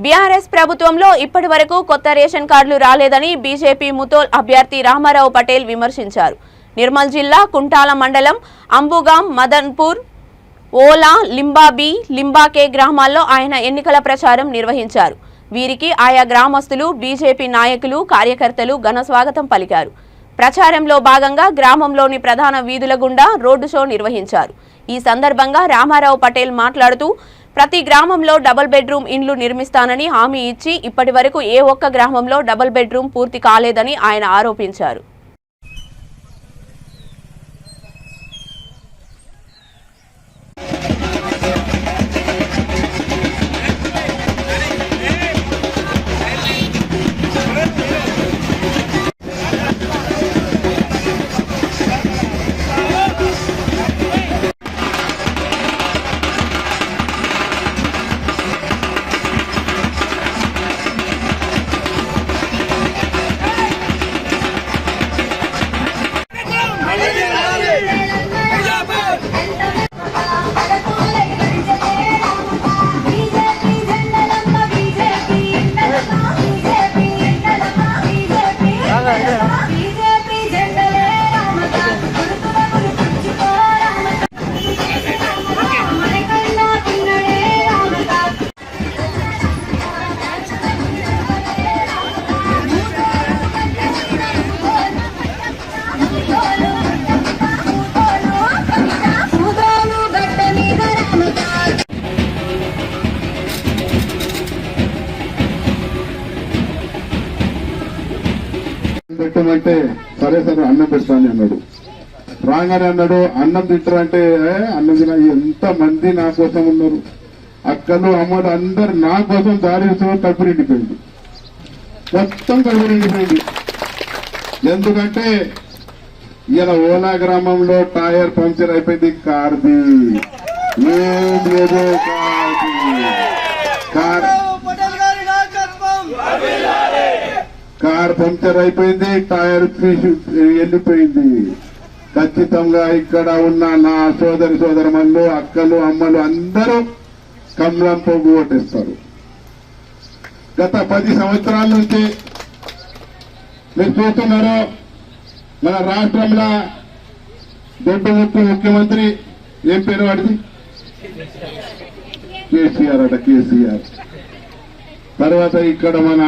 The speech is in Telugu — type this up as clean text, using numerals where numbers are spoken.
బీఆర్ఎస్ ప్రభుత్వంలో ఇప్పటి వరకు కొత్త రేషన్ కార్డులు రాలేదని బీజేపీ ముతోల్ అభ్యర్థి రామారావు పటేల్ విమర్శించారు. నిర్మల్ జిల్లా కుంటాల మండలం అంబుగాం, మదన్పూర్, ఓలా, లింబాబీ, లింబాకే గ్రామాల్లో ఆయన ఎన్నికల ప్రచారం నిర్వహించారు. వీరికి ఆయా గ్రామస్తులు, బీజేపీ నాయకులు, కార్యకర్తలు ఘన స్వాగతం పలికారు. ప్రచారంలో భాగంగా గ్రామంలోని ప్రధాన వీధుల గుండా రోడ్డు షో నిర్వహించారు. ఈ సందర్భంగా రామారావు పటేల్ మాట్లాడుతూ ప్రతి గ్రామంలో డబుల్ బెడ్రూమ్ ఇండ్లు నిర్మిస్తానని హామీ ఇచ్చి ఇప్పటి వరకు ఏ ఒక్క గ్రామంలో డబుల్ బెడ్రూమ్ పూర్తి కాలేదని ఆయన ఆరోపించారు. పెట్టమంటే సరే సరే అన్నం పెడతాను అన్నాడు. రాగానే అన్నాడు అన్నం తింటారంటే అన్నం తిన ఎంత మంది నా కోసం ఉన్నారు, అక్కలు అమ్మలు అందరు నా కోసం దారి కడుపు నిండిపోయింది, మొత్తం కడుపు నిండిపోయింది. ఎందుకంటే ఇలా ఓలా గ్రామంలో టైర్ పంక్చర్ అయిపోయింది, కార్ది ఏం లేదు, కార్ పంక్చర్ అయిపోయింది, టైర్ వెళ్ళిపోయింది. ఖచ్చితంగా ఇక్కడ ఉన్న నా సోదరమల్లు, అక్కలు, అమ్మలు అందరూ కమలం పోగు ఓటేస్తారు. గత 10 సంవత్సరాల నుంచి మీరు చూస్తున్నారు మన రాష్ట్రంలో దొడ్డు ముఖ్యమంత్రి ఏం పేరు వాడిది, కేసీఆర్ అట, కేసీఆర్. తర్వాత ఇక్కడ మన